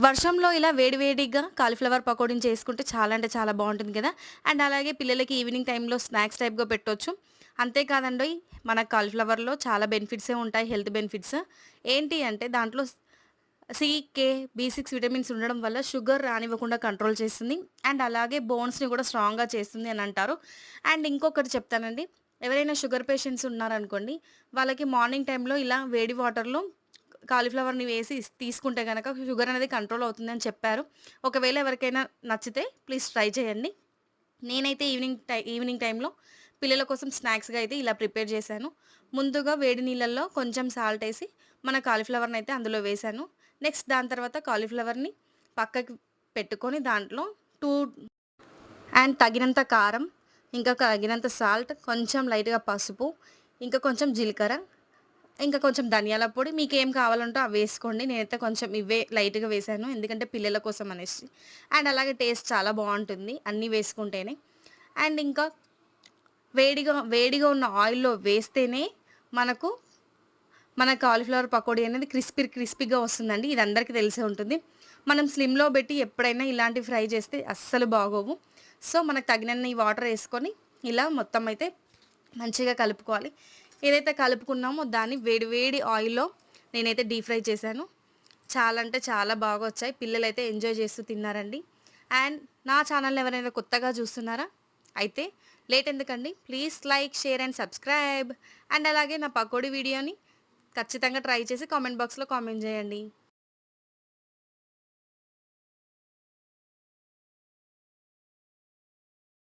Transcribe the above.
వర్షంలో ఇలా వేడివేడిగా కాలీఫ్లవర్ పకోడీని చేసుకుంటే చాలా అంటే చాలా బాగుంటుంది కదా! అండ్ అలాగే పిల్లలకి ఈవినింగ్ టైమ్‌లో స్నాక్స్ టైప్‌గా పెట్టొచ్చు. అంతే కాదండోయ్ మన కాలీఫ్లవర్‌లో చాలా బెనిఫిట్సే ఉంటాయి. Health benefits. ఏంటి అంటే దాంట్లో సి, కే, బి6 విటమిన్స్ ఉండడం వల్ల షుగర్ రానివ్వకుండా కంట్రోల్ చేస్తుంది. అండ్ అలాగే బోన్స్‌ని కూడా స్ట్రాంగ్‌గా చేస్తుంది అని అంటారు. అండ్ ఇంకొకటి చెప్తానండి. ఎవరైనా షుగర్ పేషెంట్స్ ఉన్నారనుకోండి, వాళ్ళకి మార్నింగ్ టైమ్‌లో ఇలా వేడి వాటర్‌లో కాలీఫ్లవర్‌ని వేసి తీసుకుంటే గనక షుగర్ అనేది కంట్రోల్ అవుతుందని చెప్పారు. ఒకవేళ ఎవరికైనా నచ్చితే ప్లీజ్ ట్రై చేయండి. నేనైతే ఈవినింగ్ టైమ్‌లో పిల్లల కోసం స్నాక్స్‌గా అయితే ఇలా ప్రిపేర్ చేశాను. ముందుగా వేడి నీళ్ళల్లో కొంచెం సాల్ట్ ఏసి మన కాలీఫ్లవర్‌నయితే అందులో వేశాను. నెక్స్ట్ దాని తర్వాత కాలీఫ్లవర్‌ని పక్కకి పెట్టుకొని దాంట్లో 2 అండ్ తగినంత కారం, ఇంకా తగినంత సాల్ట్, కొంచెం లైట్‌గా పసుపు, ఇంకా కొంచెం జీలకర్ర, ఇంకా కొంచెం ధనియాల పొడి మీకేం కావాలంటే అవి వేసుకోండి. నేనైతే కొంచెం ఇవే లైట్‌గా వేశాను. ఎందుకంటే పిల్లల కోసం అనేసి. అండ్ అలాగే టేస్ట్ చాలా బావుంటుంది అన్నీ వేసుకుంటేనే. అండ్ ఇంకా వేడిగా ఉన్న ఆయిల్‌లో వేస్తేనే మనకు మన కాలీఫ్లవర్ పకోడీ అనేది క్రిస్పీగా వస్తుందండి. ఇది అందరికీ తెలిసే ఉంటుంది. మనం స్లిమ్‌లో బెట్టి ఎప్పుడైనా ఇలాంటివి ఫ్రై చేస్తే అస్సలు బాగోవు. సో, మనకు తగినన్ని వాటర్ ఏసుకొని ఇలా మొత్తం అయితే మంచిగా కలుపుకోవాలి. ఏదైతే కలుపుకున్నామో దాన్ని వేడి వేడి ఆయిల్‌లో నేనైతే డీప్ ఫ్రై చేశాను. చాలా అంటే చాలా బాగొచ్చాయి. పిల్లలైతే ఎంజాయ్ చేస్తూ తిన్నారండి. అండ్ నా ఛానల్‌ని ఎవరైనా కొత్తగా చూస్తున్నారా? అయితే లేట్ ఎందుకండి? Please like, share and subscribe. And అలాగే నా పకోడీ వీడియోని ఖచ్చితంగా ట్రై చేసి కామెంట్ బాక్స్‌లో కామెంట్ చేయండి.